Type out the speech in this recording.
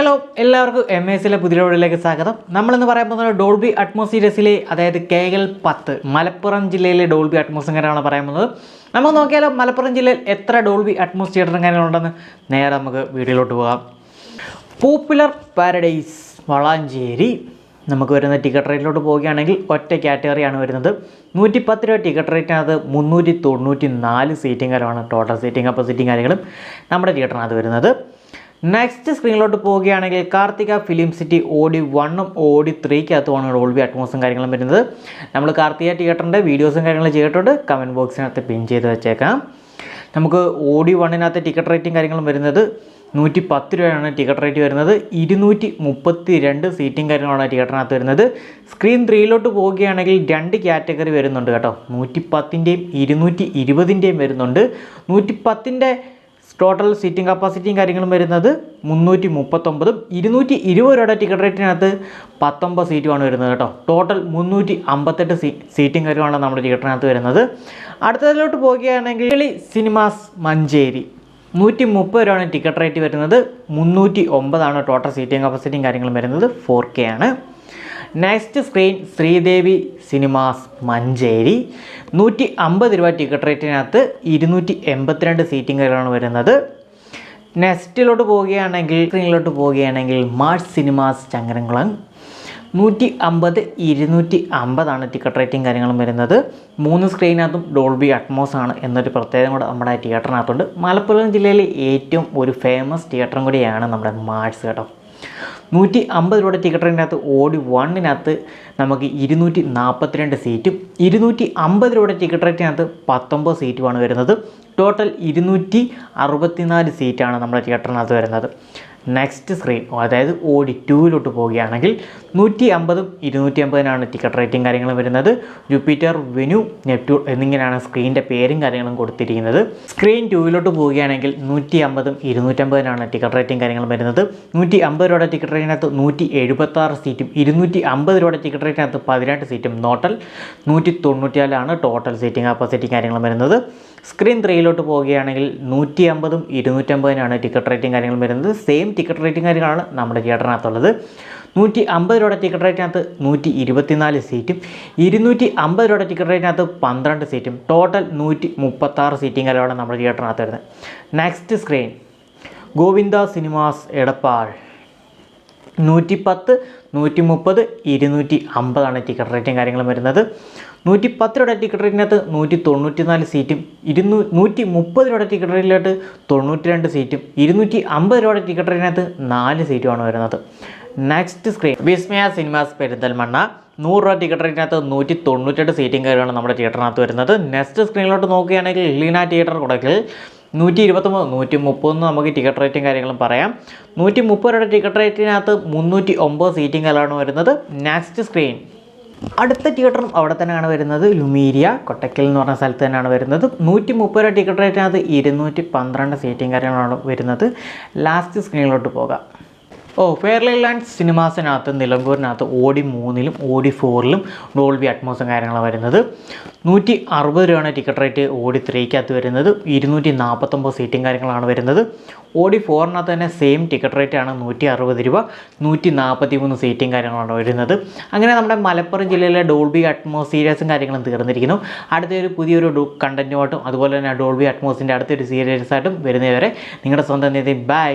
Hello എല്ലാവർക്കും MSലെ പുതിയ വീഡിയോയിലേക്ക് സ്വാഗതം. നമ്മളിന്ന് പറയാൻ പോകുന്നത് ഡോൾബി അറ്റ്മോസ് സീരീസിലെ അതായത് KL10 മലപ്പുറം ജില്ലയിലെ ഡോൾബി അറ്റ്മോസും കാര്യങ്ങളാണ് പറയാൻ പോകുന്നത്. നമുക്ക് നോക്കിയാലോ മലപ്പുറം ജില്ലയിൽ എത്ര ഡോൾബി അറ്റ്മോസ് തിയേറ്ററും കാര്യങ്ങളുണ്ടെന്ന് നേരെ നമുക്ക് വീഡിയോയിലോട്ട് പോകാം. Popular paradise Valanchery. നമുക്ക് വരുന്ന ടിക്കറ്റ് റേറ്റിലോട്ട് പോവുകയാണെങ്കിൽ ഒറ്റ കാറ്റഗറിയാണ് വരുന്നത്. 110 രൂപ ടിക്കറ്റ് റേറ്റിനകത്ത് 394 സീറ്റിംഗ് കാര്യമാണ്. ടോട്ടൽ സീറ്റിംഗ് കപ്പാസിറ്റിയും കാര്യങ്ങളും നമ്മുടെ തിയേറ്ററിനകത്ത് വരുന്നത്. നെക്സ്റ്റ് സ്ക്രീനിലോട്ട് പോവുകയാണെങ്കിൽ കാർത്തിക ഫിലിം സിറ്റി OD 1ഉം OD 3ക്കകത്തുമാണ് ഡോൾബി അറ്റ്മോസും കാര്യങ്ങളും വരുന്നത്. നമ്മൾ കാർത്തിക തിയേറ്ററിൻ്റെ വീഡിയോസും കാര്യങ്ങളും ചെയ്തിട്ടുണ്ട്, കമൻറ്റ് ബോക്സിനകത്ത് പിൻ ചെയ്ത് വെച്ചേക്കാം. നമുക്ക് OD 1നകത്ത് ടിക്കറ്റ് റേറ്റും കാര്യങ്ങളും വരുന്നത് 110 രൂപയാണ് ടിക്കറ്റ് റേറ്റ് വരുന്നത്. 232 സീറ്റിംഗ് കാര്യങ്ങളാണ് ടിക്കറ്റിനകത്ത് വരുന്നത്. സ്ക്രീൻ 3ലോട്ട് പോവുകയാണെങ്കിൽ 2 കാറ്റഗറി വരുന്നുണ്ട് കേട്ടോ. 110ൻ്റെയും 220ൻ്റെയും വരുന്നുണ്ട്. 110ൻ്റെ ടോട്ടൽ സീറ്റിംഗ് കപ്പാസിറ്റിയും കാര്യങ്ങളും വരുന്നത് 339. 220 രൂപയുടെ ടിക്കറ്റ് റേറ്റിനകത്ത് 19 സീറ്റുമാണ് വരുന്നത് കേട്ടോ. ടോട്ടൽ 358 സീറ്റിംഗ് കാര്യമാണ് നമ്മുടെ ടിക്കറ്റിനകത്ത് വരുന്നത്. അടുത്തതിലോട്ട് പോവുകയാണെങ്കിൽ സിനിമാസ് മഞ്ചേരി 130 രൂപയാണ് ടിക്കറ്റ് റേറ്റ് വരുന്നത്. 309 ടോട്ടൽ സീറ്റിംഗ് കപ്പാസിറ്റിയും കാര്യങ്ങളും വരുന്നത്. 4K ആണ്. Next screen Sridevi Cinemas Manjeri 150 രൂപ ടിക്കറ്റ് റേറ്റിനകത്ത് 282 സീറ്റിംഗ് കാര്യങ്ങളാണ് വരുന്നത്. നെക്സ്റ്റിലോട്ട് പോവുകയാണെങ്കിൽ March cinemas Changaramkulam 150 250 ticket rating കാര്യങ്ങളും വരുന്നത്. 3 സ്ക്രീനകത്തും ഡോൾബി അറ്റ്മോസ് ആണ് എന്നൊരു പ്രത്യേകത കൂടെ നമ്മുടെ തിയേറ്ററിനകത്തുണ്ട്. മലപ്പുറം ജില്ലയിലെ ഏറ്റവും ഒരു ഫേമസ് തിയേറ്ററും കൂടിയാണ് നമ്മുടെ മാർച്ച് കേട്ടോ. 150 രൂപയുടെ ടിക്കറ്റ് റേറ്റിനകത്ത് OD 1നകത്ത് നമുക്ക് 242 സീറ്റും 250 രൂപയുടെ ടിക്കറ്റ് റേറ്റിനകത്ത് 19 സീറ്റുമാണ് വരുന്നത്. ടോട്ടൽ 264 സീറ്റാണ് നമ്മുടെ തിയേറ്ററിനകത്ത് വരുന്നത്. നെക്സ്റ്റ് സ്ക്രീൻ അതായത് OD 2ലോട്ട് പോവുകയാണെങ്കിൽ 150 250 ടിക്കറ്റ് റേറ്റും കാര്യങ്ങളും വരുന്നത്. ജൂപ്പിറ്റർ, വെന്യൂ, നെപ്റ്റ്യൂൺ എന്നിങ്ങനെയാണ് സ്ക്രീനിൻ്റെ പേരും കാര്യങ്ങളും കൊടുത്തിരിക്കുന്നത്. സ്ക്രീൻ 2ലോട്ട് പോവുകയാണെങ്കിൽ 150 250 ടിക്കറ്റ് റേറ്റും കാര്യങ്ങളും വരുന്നത്. 150 രൂപയുടെ ടിക്കറ്റ് റേറ്റിനകത്ത് 176 സീറ്റും 250 രൂപയുടെ ടിക്കറ്റ് റേറ്റിനകത്ത് 18 സീറ്റും ടോട്ടൽ 194 ടോട്ടൽ സീറ്റിംഗ് കപ്പാസിറ്റി കാര്യങ്ങളും വരുന്നത്. സ്ക്രീൻ 3ലോട്ട് പോവുകയാണെങ്കിൽ 150 250 ടിക്കറ്റ് റേറ്റും കാര്യങ്ങളും വരുന്നത്. സെയിം ടിക്കറ്റ് റേറ്റിംഗ് കാര്യങ്ങളാണ് നമ്മുടെ തിയേറ്ററിനകത്തുള്ളത്. 150 രൂപയുടെ ടിക്കറ്റ് റേറ്റിനകത്ത് 124 സീറ്റും 250 രൂപയുടെ ടിക്കറ്റ് റേറ്റിനകത്ത് 12 സീറ്റും ടോട്ടൽ 136 സീറ്റിംഗ് കാര്യമാണ് നമ്മുടെ തിയേറ്ററിനകത്ത് വരുന്നത്. Next screen Govinda cinemas Edappal 110 130 250 ticket റേറ്റും കാര്യങ്ങളും വരുന്നത്. 110 രൂപയുടെ ടിക്കറ്റ് റേറ്റിനകത്ത് 194 സീറ്റും 130 രൂപയുടെ ടിക്കറ്റ് റേറ്റിലോട്ട് 92 സീറ്റും 250 രൂപയുടെ ടിക്കറ്റ് റേറ്റിനകത്ത് 4 സീറ്റുമാണ് വരുന്നത്. നെക്സ്റ്റ് സ്ക്രീൻ വിസ്മയ സിനിമാസ് പെരിന്തൽമണ്ണ 100 രൂപ ടിക്കറ്റ് റേറ്റിനകത്ത് 198 സീറ്റിംഗ് കാര്യമാണ് നമ്മുടെ തിയേറ്ററിനകത്ത് വരുന്നത്. നെക്സ്റ്റ് സ്ക്രീനിലോട്ട് നോക്കുകയാണെങ്കിൽ ലീന തിയേറ്റർ കൊടുക്കൽ 129 130 നമുക്ക് ടിക്കറ്റ് റേറ്റും കാര്യങ്ങളും പറയാം. 130 രൂപയുടെ ടിക്കറ്റ് റേറ്റിനകത്ത് 309 സീറ്റിംഗ് കാര്യമാണ് വരുന്നത്. നെക്സ്റ്റ് സ്ക്രീൻ അടുത്ത തിയേറ്ററും അവിടെ തന്നെയാണ് വരുന്നത്. ലുമീരിയ കൊട്ടക്കൽ എന്ന് പറഞ്ഞ സ്ഥലത്ത് തന്നെയാണ് വരുന്നത്. 130 രൂപ ടിക്കറ്റ് റേറ്റിനകത്ത് 212 സീറ്റിംഗ് കാര്യങ്ങളാണ് വരുന്നത്. ലാസ്റ്റ് സ്ക്രീനിലോട്ട് പോകാം. ഫെയർലി ലാൻഡ് സിനിമാസിനകത്ത് നിലമ്പൂരിനകത്ത് OD 3ലും OD 4ലും ഡോൾബി അറ്റ്മോസും കാര്യങ്ങളാണ് വരുന്നത്. 160 രൂപയാണ് ടിക്കറ്റ് റേറ്റ് OD 3കകത്ത് വരുന്നത്. 249 സീറ്റിംഗ് കാര്യങ്ങളാണ് വരുന്നത്. OD 4നകത്ത് തന്നെ സെയിം ടിക്കറ്റ് റേറ്റാണ് 160 രൂപ. 143 സീറ്റിംഗ് കാര്യങ്ങളാണ് വരുന്നത്. അങ്ങനെ നമ്മുടെ മലപ്പുറം ജില്ലയിലെ ഡോൾബി അറ്റ്മോസ് സീരീസും കാര്യങ്ങളും തീർന്നിരിക്കുന്നു. അടുത്തൊരു പുതിയൊരു കണ്ടൻറ്റുമായിട്ടും അതുപോലെ തന്നെ ഡോൾബി അറ്റ്മോസിൻ്റെ അടുത്തൊരു സീരീസായിട്ടും വരുന്നവരെ നിങ്ങളുടെ സ്വന്തം ബൈ.